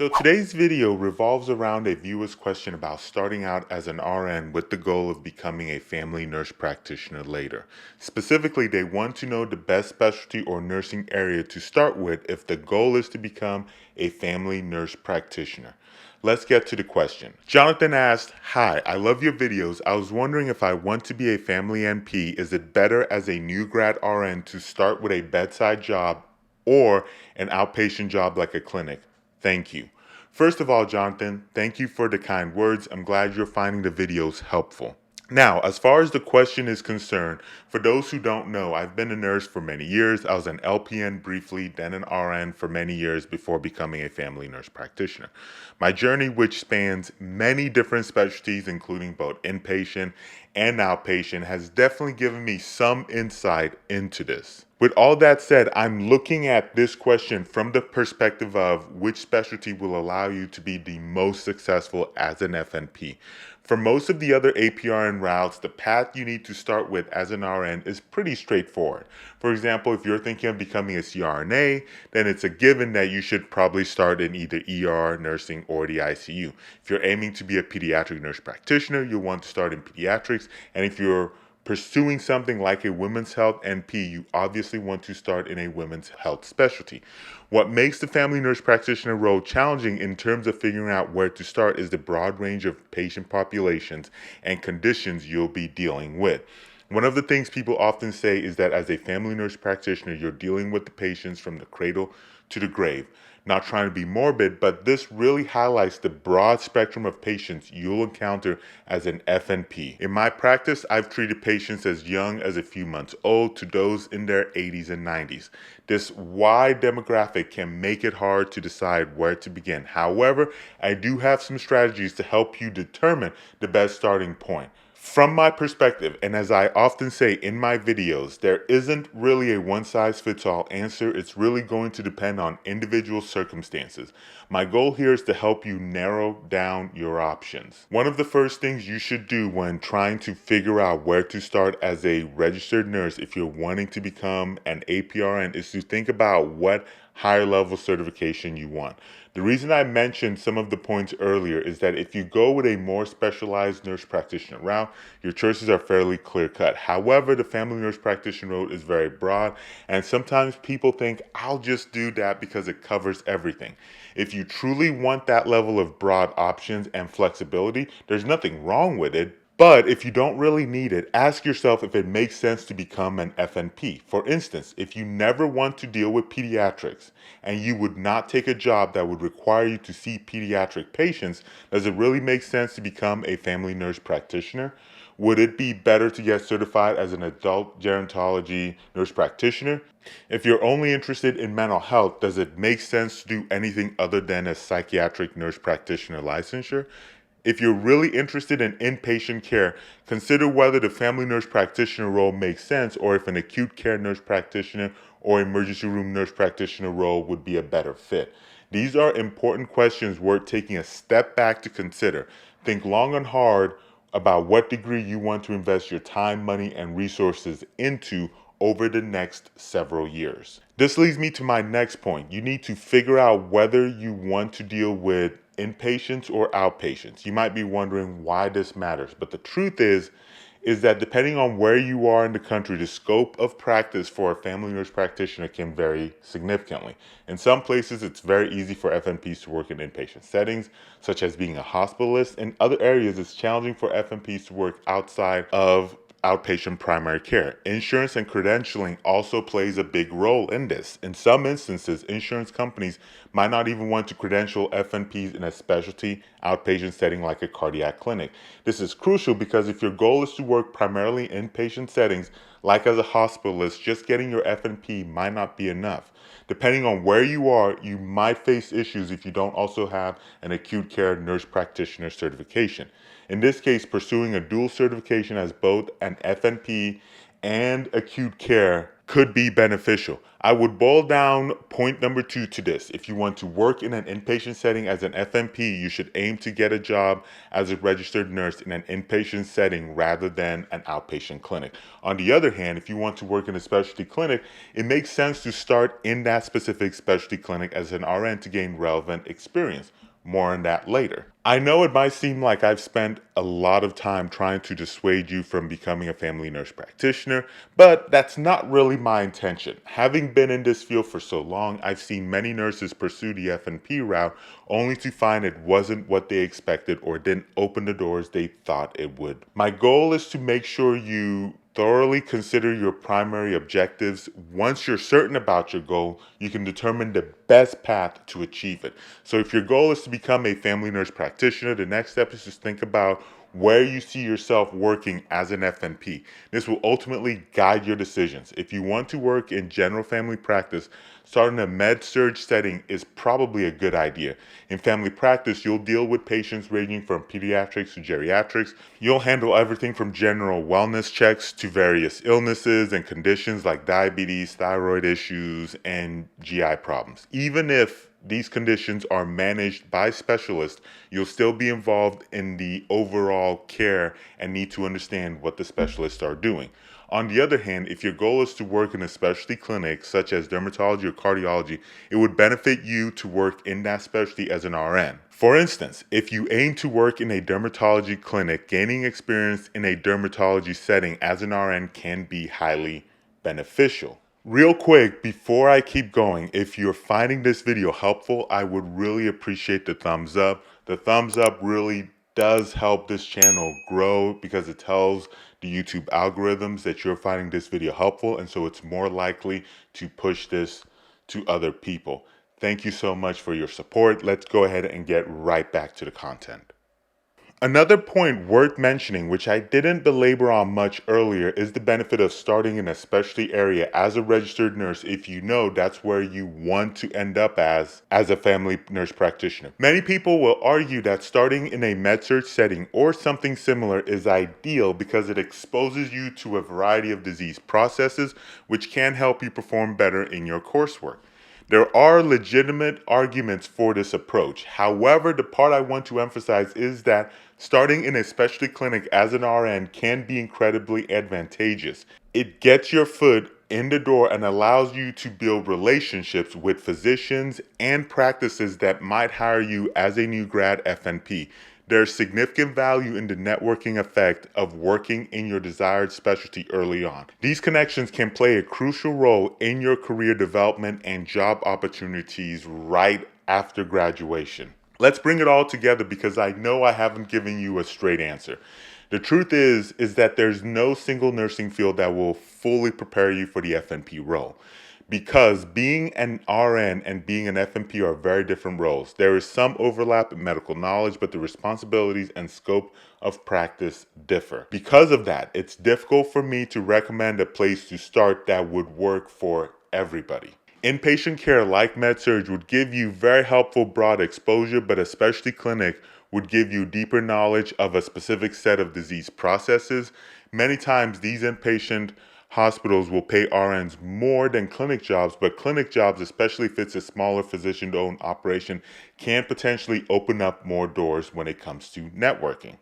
So today's video revolves around a viewer's question about starting out as an RN with the goal of becoming a family nurse practitioner later. Specifically, they want to know the best specialty or nursing area to start with if the goal is to become a family nurse practitioner. Let's get to the question. Jonathan asked, "Hi, I love your videos. I was wondering if I want to be a family NP, is it better as a new grad RN to start with a bedside job or an outpatient job like a clinic? Thank you." First of all, Jonathan, thank you for the kind words. I'm glad you're finding the videos helpful. Now, as far as the question is concerned, for those who don't know, I've been a nurse for many years. I was an LPN briefly, then an RN for many years before becoming a family nurse practitioner. My journey, which spans many different specialties, including both inpatient and outpatient, has definitely given me some insight into this. With all that said, I'm looking at this question from the perspective of which specialty will allow you to be the most successful as an FNP. For most of the other APRN routes, the path you need to start with as an RN is pretty straightforward. For example, if you're thinking of becoming a CRNA, then it's a given that you should probably start in either ER, nursing, or the ICU. If you're aiming to be a pediatric nurse practitioner, you'll want to start in pediatrics, and if you're pursuing something like a women's health NP, you obviously want to start in a women's health specialty. What makes the family nurse practitioner role challenging in terms of figuring out where to start is the broad range of patient populations and conditions you'll be dealing with. One of the things people often say is that as a family nurse practitioner, you're dealing with the patients from the cradle to the grave. Not trying to be morbid, but this really highlights the broad spectrum of patients you'll encounter as an FNP. In my practice, I've treated patients as young as a few months old to those in their 80s and 90s. This wide demographic can make it hard to decide where to begin. However, I do have some strategies to help you determine the best starting point. From my perspective, and as I often say in my videos, there isn't really a one-size-fits-all answer. It's really going to depend on individual circumstances. My goal here is to help you narrow down your options. One of the first things you should do when trying to figure out where to start as a registered nurse if you're wanting to become an APRN is to think about what higher level certification you want. The reason I mentioned some of the points earlier is that if you go with a more specialized nurse practitioner route, your choices are fairly clear cut. However, the family nurse practitioner route is very broad, and sometimes people think, I'll just do that because it covers everything. If you truly want that level of broad options and flexibility, there's nothing wrong with it. But if you don't really need it, ask yourself if it makes sense to become an FNP. For instance, if you never want to deal with pediatrics and you would not take a job that would require you to see pediatric patients, does it really make sense to become a family nurse practitioner? Would it be better to get certified as an adult gerontology nurse practitioner? If you're only interested in mental health, does it make sense to do anything other than a psychiatric nurse practitioner licensure? If you're really interested in inpatient care, consider whether the family nurse practitioner role makes sense or if an acute care nurse practitioner or emergency room nurse practitioner role would be a better fit. These are important questions worth taking a step back to consider. Think long and hard about what degree you want to invest your time, money, and resources into over the next several years. This leads me to my next point. You need to figure out whether you want to deal with inpatients or outpatients. You might be wondering why this matters, but the truth is that depending on where you are in the country, the scope of practice for a family nurse practitioner can vary significantly. In some places, it's very easy for FNPs to work in inpatient settings, such as being a hospitalist. In other areas, it's challenging for FNPs to work outside of outpatient primary care. Insurance and credentialing also plays a big role in this. In some instances, insurance companies might not even want to credential FNPs in a specialty outpatient setting like a cardiac clinic. This is crucial because if your goal is to work primarily in inpatient settings, like as a hospitalist, just getting your FNP might not be enough. Depending on where you are, you might face issues if you don't also have an acute care nurse practitioner certification. In this case, pursuing a dual certification as both an FNP and acute care could be beneficial. I would boil down point number 2 to this. If you want to work in an inpatient setting as an FNP, you should aim to get a job as a registered nurse in an inpatient setting rather than an outpatient clinic. On the other hand, if you want to work in a specialty clinic, it makes sense to start in that specific specialty clinic as an RN to gain relevant experience. More on that later. I know it might seem like I've spent a lot of time trying to dissuade you from becoming a family nurse practitioner, but that's not really my intention. Having been in this field for so long, I've seen many nurses pursue the FNP route only to find it wasn't what they expected or didn't open the doors they thought it would. My goal is to make sure you thoroughly consider your primary objectives. Once you're certain about your goal, you can determine the best path to achieve it. So if your goal is to become a family nurse practitioner, the next step is to think about where you see yourself working as an FNP. This will ultimately guide your decisions. If you want to work in general family practice, starting a med-surg setting is probably a good idea. In family practice, you'll deal with patients ranging from pediatrics to geriatrics. You'll handle everything from general wellness checks to various illnesses and conditions like diabetes, thyroid issues, and GI problems. Even if these conditions are managed by specialists, you'll still be involved in the overall care and need to understand what the specialists are doing. On the other hand, if your goal is to work in a specialty clinic such as dermatology or cardiology, it would benefit you to work in that specialty as an RN. For instance, if you aim to work in a dermatology clinic, gaining experience in a dermatology setting as an RN can be highly beneficial. Real quick, before I keep going, if you're finding this video helpful, I would really appreciate the thumbs up. The thumbs up really does help this channel grow because it tells the YouTube algorithms that you're finding this video helpful, and so it's more likely to push this to other people. Thank you so much for your support. Let's go ahead and get right back to the content. Another point worth mentioning, which I didn't belabor on much earlier, is the benefit of starting in a specialty area as a registered nurse if you know that's where you want to end up as a family nurse practitioner. Many people will argue that starting in a med-surg setting or something similar is ideal because it exposes you to a variety of disease processes which can help you perform better in your coursework. There are legitimate arguments for this approach. However, the part I want to emphasize is that starting in a specialty clinic as an RN can be incredibly advantageous. It gets your foot in the door and allows you to build relationships with physicians and practices that might hire you as a new grad FNP. There's significant value in the networking effect of working in your desired specialty early on. These connections can play a crucial role in your career development and job opportunities right after graduation. Let's bring it all together because I know I haven't given you a straight answer. The truth is that there's no single nursing field that will fully prepare you for the FNP role. Because being an RN and being an FNP are very different roles. There is some overlap in medical knowledge, but the responsibilities and scope of practice differ. Because of that, it's difficult for me to recommend a place to start that would work for everybody. Inpatient care like med-surg would give you very helpful broad exposure, but a specialty clinic would give you deeper knowledge of a specific set of disease processes. Many times these inpatient hospitals will pay RNs more than clinic jobs, but clinic jobs, especially if it's a smaller physician-owned operation, can potentially open up more doors when it comes to networking.